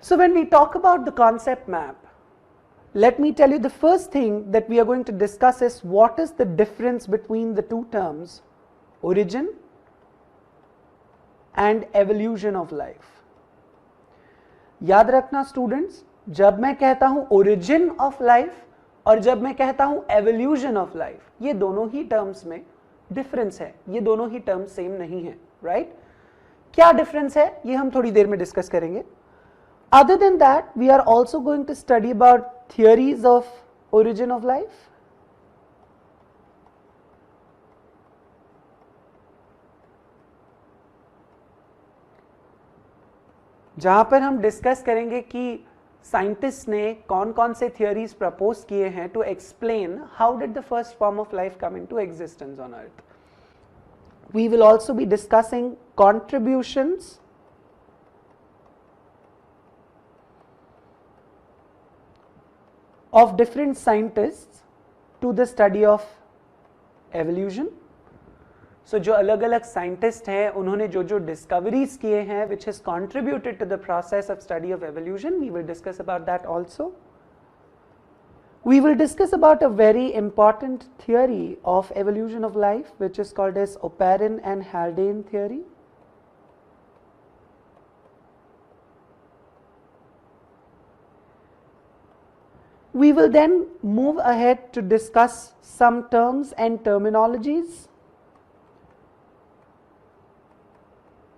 So when we talk about the concept map, let me tell you the first thing that we are going to discuss is what is the difference between the two terms, origin and evolution of life. याद रखना students, जब मैं कहता हूं origin of life और जब मैं कहता हूं evolution of life, ये दोनों ही टर्म्स में डिफरेंस है, ये दोनों ही टर्म्स सेम नहीं है, राइट? क्या डिफरेंस है ये हम थोड़ी देर में डिस्कस करेंगे. Other than that, we are also going to study about theories of origin of life. जहां पर हम डिस्कस करेंगे कि साइंटिस्ट ने कौन कौन से थियोरीज प्रपोज किए हैं to explain how did the first form of life come into existence on earth. We will also be discussing contributions of different scientists to the study of evolution. So जो अलग अलग scientist हैं उन्होंने जो जो discoveries किए हैं which has contributed to the process of study of evolution, we will discuss about that also. We will discuss about a very important theory of evolution of life which is called as Oparin and Haldane theory. We will then move ahead to discuss some terms and terminologies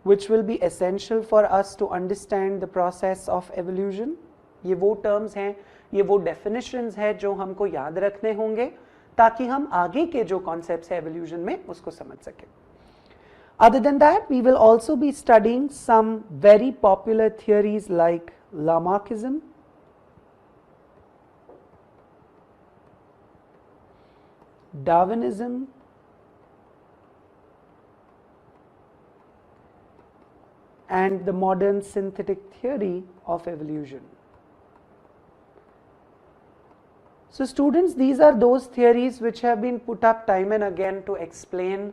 which will be essential for us to understand the process of evolution. ये वो terms हैं, ये वो definitions हैं जो हमको याद रखने होंगे ताकि हम आगे के जो concepts हैं evolution में उसको समझ सकें. Other than that, we will also be studying some very popular theories like Lamarckism, Darwinism, and the modern synthetic theory of evolution. So students, these are those theories which have been put up time and again to explain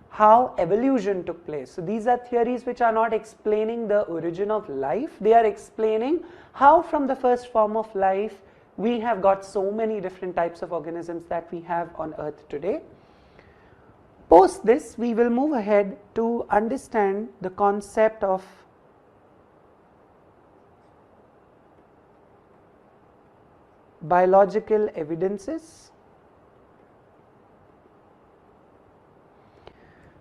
how evolution took place. So these are theories which are not explaining the origin of life, they are explaining how from the first form of life we have got so many different types of organisms that we have on earth today. Post this, we will move ahead to understand the concept of biological evidences,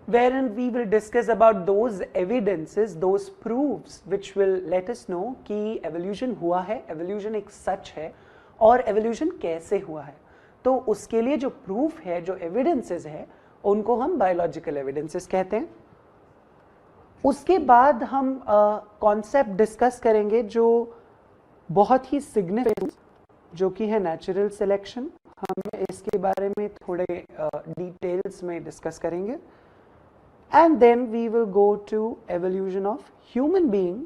wherein we will discuss about those evidences, those proofs which will let us know कि evolution हुआ है, evolution एक सच है और evolution कैसे हुआ है. तो उसके लिए जो proof है, जो evidences है, उनको हम biological evidences कहते हैं. उसके बाद हम concept discuss करेंगे जो बहुत ही significant, जो कि है natural selection. हम इसके बारे में थोड़े details में discuss करेंगे. And then we will go to evolution of human being,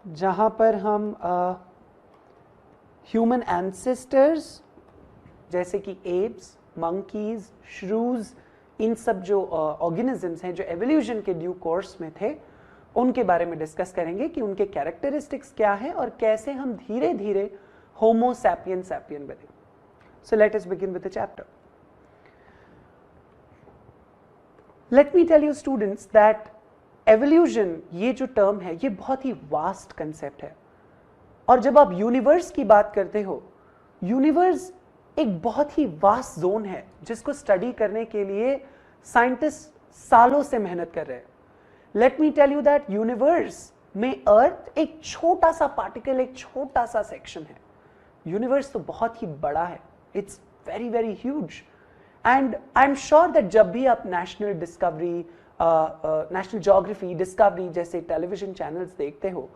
जहाँ पर हम human ancestors जैसे कि apes, monkeys, shrews, इन सब जो organisms हैं जो evolution के due course में थे, उनके बारे में डिस्कस करेंगे कि उनके characteristics क्या हैं और कैसे हम धीरे धीरे Homo sapiens sapien बने. So let us begin with the chapter. Let me tell you students that evolution ये जो term है ये बहुत ही vast concept है और जब आप universe की बात करते हो, universe एक बहुत ही vast zone है जिसको study करने के लिए scientists सालों से मेहनत कर रहे हैं. Let me tell you that universe में earth एक छोटा सा particle, एक छोटा सा section है. universe तो बहुत ही बड़ा है, it's very very huge. And I'm sure that जब भी आप National Discovery, National Geography, Discovery जैसे television channels देखते हो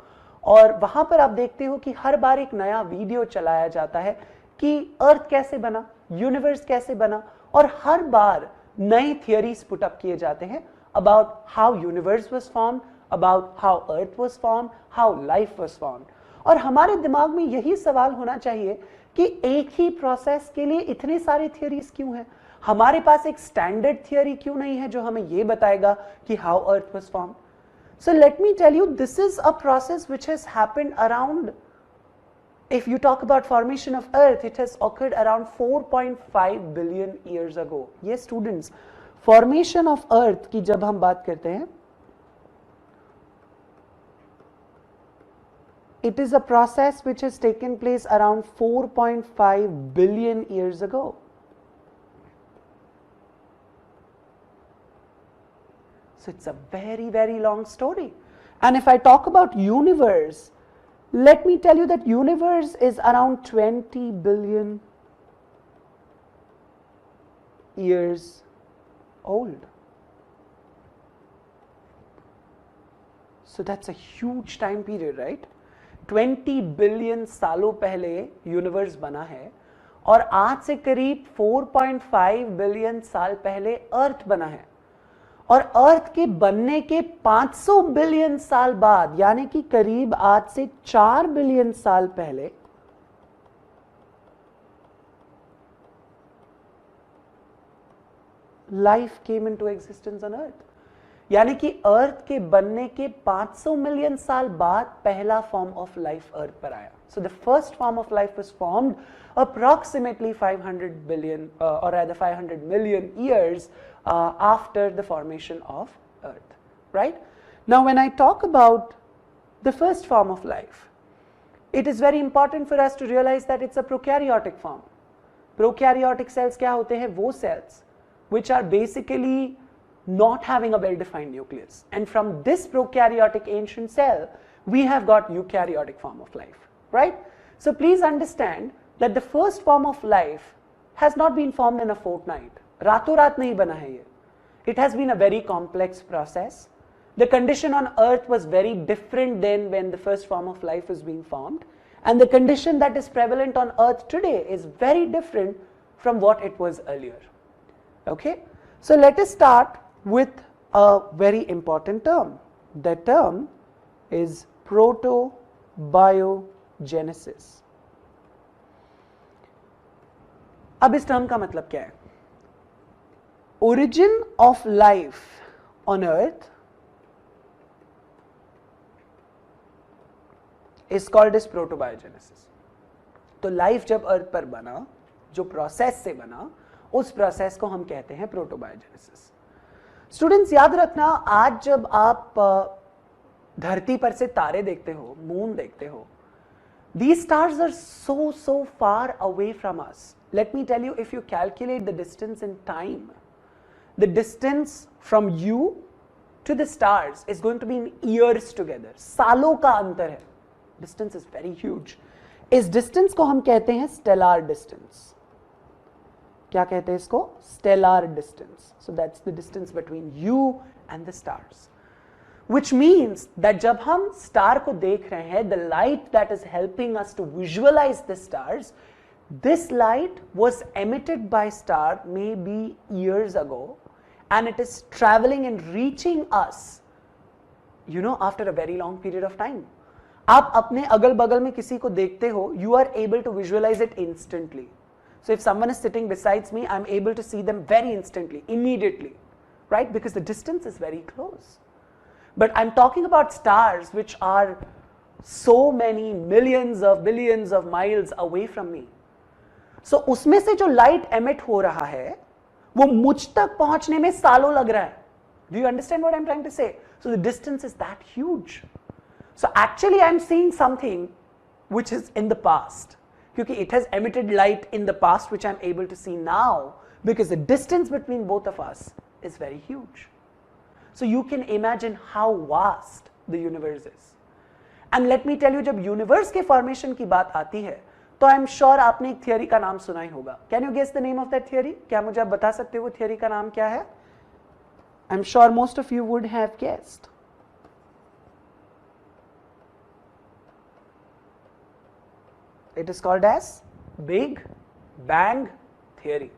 और वहाँ पर आप देखते हो कि हर बार एक नया वीडियो चलाया जाता है कि अर्थ कैसे बना, यूनिवर्स कैसे बना और हर बार नए थियरीज पुट अप किए जाते हैं about how universe was formed, about how earth was formed, how life was formed. और हमारे दिमाग में यही सवाल होना चाहिए कि एक ही प्रोसेस के लिए इतने सारे थियरीज क्यों हैं. हमारे पास एक स्टैंडर्ड थियरी क्यों नहीं है जो हमें ये बताएगा कि how earth was formed. So let me tell you, this is a process which has happened around, if you talk about formation of earth, it has occurred around 4.5 billion years ago. Yes students, formation of earth की जब हम बात करते हैं, it is a process which has taken place around 4.5 billion years ago. So it's a very, very long story. And if I talk about universe, let me tell you that universe is around 20 billion years old. So that's a huge time period, right? 20 billion सालों पहले universe बना है और आज से करीब 4.5 billion साल पहले अर्थ बना है, और अर्थ के बनने के 500 बिलियन साल बाद, यानी कि करीब आज से 4 बिलियन साल पहले life came into existence on अर्थ। यानी कि अर्थ के बनने के 500 मिलियन साल बाद पहला फॉर्म ऑफ लाइफ अर्थ पर आया। So the first form of life was formed approximately 500 billion or rather 500 million years after the formation of earth, right? Now when I talk about the first form of life, it is very important for us to realize that it's a prokaryotic form. Prokaryotic cells क्या होते हैं? वो cells which are basically not having a well-defined nucleus, and from this prokaryotic ancient cell we have got eukaryotic form of life, right? So please understand that the first form of life has not been formed in a fortnight. रातों रात नहीं बना है ये. It has been a very complex process. The condition on earth was very different than when the first form of life was being formed, and the condition that is prevalent on earth today is very different from what it was earlier. Okay, so let us start with a very important term. The term is protobiogenesis. अब इस term का मतलब क्या है? Origin of life on earth is called as protobiogenesis. तो life जब अर्थ पर बना, जो प्रोसेस से बना, उस प्रोसेस को हम कहते हैं प्रोटोबायोजेनेसिस। स्टूडेंट्स याद रखना, आज जब आप धरती पर से तारे देखते हो, मून देखते हो, these stars are so far away from us. Let me tell you, if you calculate the distance in time, the distance from you to the stars is going to be in years together. सालों का अंतर है. Distance is very huge. इस distance को हम कहते हैं stellar distance. क्या कहते हैं इसको? Stellar distance. So that's the distance between you and the stars. Which means that जब हम star को देख रहे हैं, the light that is helping us to visualize the stars, this light was emitted by star maybe years ago, and it is traveling and reaching us, you know, after a very long period of time. आप अपने अगल बगल में किसी को देखते हो, you are able to visualize it instantly. So if someone is sitting besides me, I'm able to see them very instantly, immediately, right? Because the distance is very close. But I'm talking about stars which are so many millions of billions of miles away from me. So उसमें से जो light emit हो रहा है, वो मुझ तक पहुंचने में सालों लग रहा है. Do you understand what I'm trying to say? So the distance is that huge. So actually I'm seeing something which is in the past. Because it has emitted light in the past which I'm able to see now, because the distance between both of us is very huge. So you can imagine how vast the universe is. And let me tell you, जब universe के formation की बात आती है, तो I'm sure आपने एक theory का नाम सुना ही होगा. Can you guess the name of that theory? क्या मुझे आप बता सकते हो वो theory का नाम क्या है? I'm sure most of you would have guessed. It is called as Big Bang Theory.